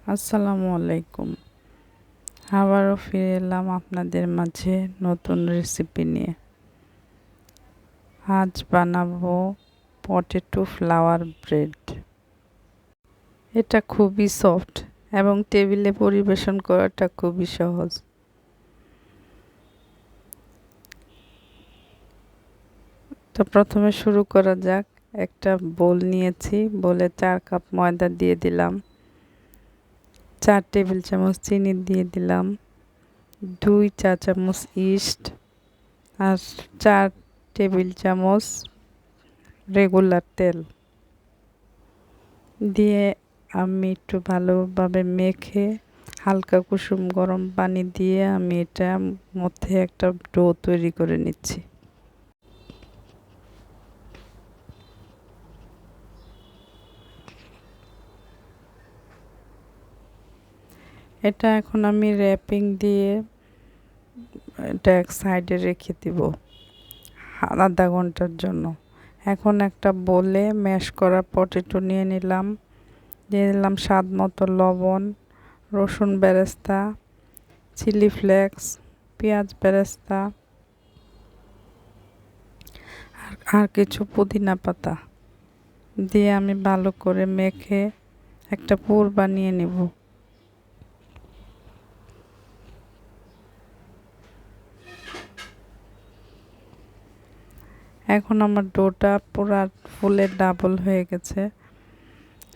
আসসালামু আলাইকুম। আবারও ফিরে এলাম আপনাদের মাঝে নতুন রেসিপি নিয়ে। আজ বানাবো পটেটো ফ্লাওয়ার ব্রেড। এটা খুবই সফট এবং টেবিলে পরিবেশন করাটা খুবই সহজ। তো প্রথমে শুরু করা যাক। একটা বোল নিয়েছি, বোলে 4 কাপ ময়দা দিয়ে দিলাম, 4 টেবিল চামচ চিনি দিয়ে দিলাম, 2 চা চামচ ইস্ট আর 4 টেবিল চামচ রেগুলার তেল দিয়ে আমি একটু ভালোভাবে মেখে হালকা কুসুম গরম পানি দিয়ে আমি এটার মধ্যে একটা ডো তৈরি করে নিচ্ছি। এটা এখন আমি র্যাপিং দিয়ে এটা এক সাইডে রেখে দিব আধা ঘন্টার জন্য। এখন একটা বোলে ম্যাশ করা পটেটো নিয়ে নিলাম, দিয়ে দিলাম স্বাদ মতো লবণ, রসুন বেরেস্তা, চিলি ফ্লেক্স, পেঁয়াজ বেরেস্তা আর কিছু পুদিনা পাতা দিয়ে আমি ভালো করে মেখে একটা পুর বানিয়ে নেব। এখন আমার ডোটা পুরা ফুলে ডাবল হয়ে গেছে।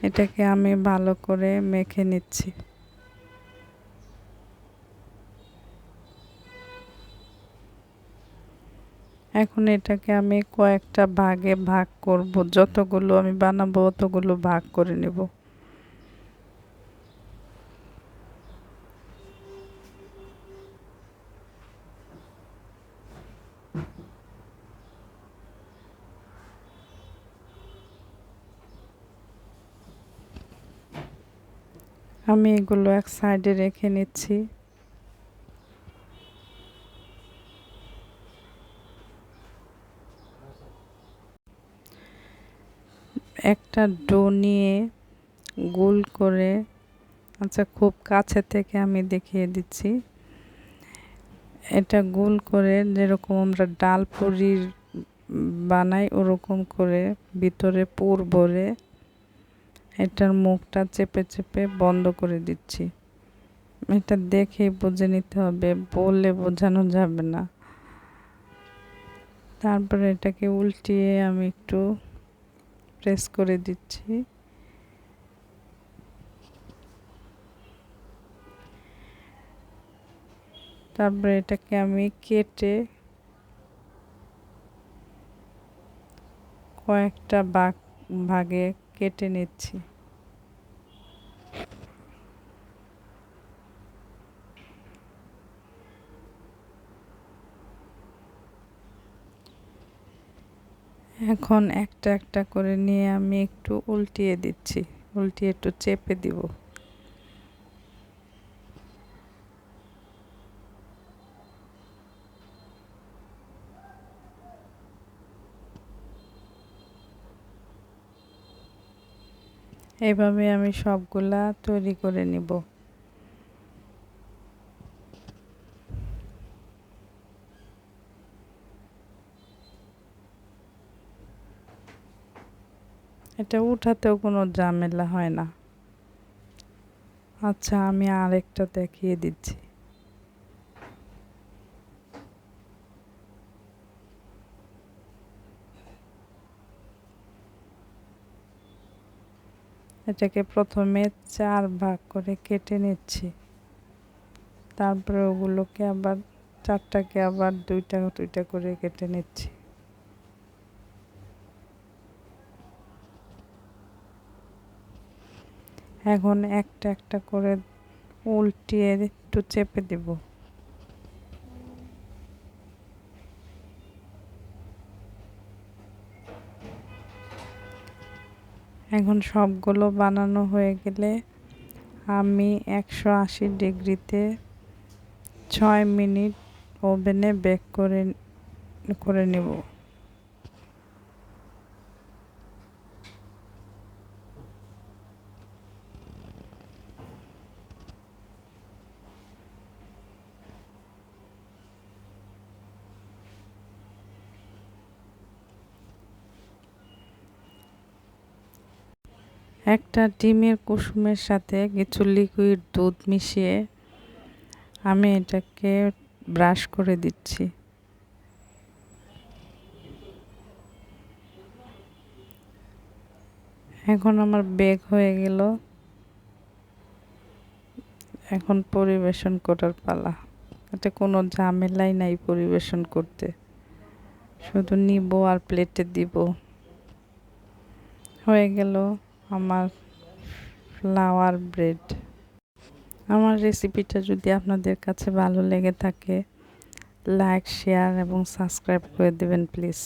এটাকে আমি ভালো করে মেখে নিচ্ছি। এখন এটাকে আমি কয়েকটা ভাগে ভাগ করব, যতগুলো আমি বানাবো অতগুলো ভাগ করে নেব। আমি এগুলো এক সাইডে রেখে নিচ্ছি। একটা ডো নিয়ে গোল করে, আচ্ছা খুব কাছে থেকে আমি দেখিয়ে দিচ্ছি। এটা গোল করে যেরকম আমরা ডাল পুরির বানাই ওরকম করে ভিতরে পুর ভরে এটার মুখটা চেপে চেপে বন্ধ করে দিচ্ছি। এটা দেখে বুঝে নিতে হবে, বললে বোঝানো যাবে না। তারপরে এটাকে উল্টিয়ে আমি একটু প্রেস করে দিচ্ছি। তারপরে এটাকে আমি কেটে কয়েকটা ভাগে কেটে নিচ্ছি। এখন একটা একটা করে নিয়ে আমি একটু উল্টিয়ে দিচ্ছি, উল্টিয়ে একটু চেপে দিব। এইভাবে আমি সবগুলা তৈরি করে নিব। এটা উঠাতেও কোনো ঝামেলা হয় না। আচ্ছা আমি আরেকটা দেখিয়ে দিচ্ছি। এটাকে প্রথমে 4 ভাগ করে কেটে নিচ্ছি, তারপরে ওগুলোকে আবার 4টাকে আবার 2টা 2টা করে কেটে নিচ্ছি। এখন একটা একটা করে উল্টিয়ে একটু চেপে দিব। এখন সবগুলো বানানো হয়ে গেলে আমি 180 ডিগ্রিতে 6 মিনিট ওভেনে বেক করে নেব। একটা ডিমের কুসুমের সাথে কিছু লিকুইড দুধ মিশিয়ে আমি এটাকে ব্রাশ করে দিচ্ছি। এখন আমার বেক হয়ে গেল। এখন পরিবেশন করার পালা। এটা কোনো ঝামেলাই নাই পরিবেশন করতে, শুধু নিব আর প্লেটে দিব। হয়ে গেল আমার ফ্লাওয়ার ব্রেড। আমার রেসিপিটা যদি আপনাদের কাছে ভালো লেগে থাকে, লাইক, শেয়ার এবং সাবস্ক্রাইব করে দেবেন প্লিজ।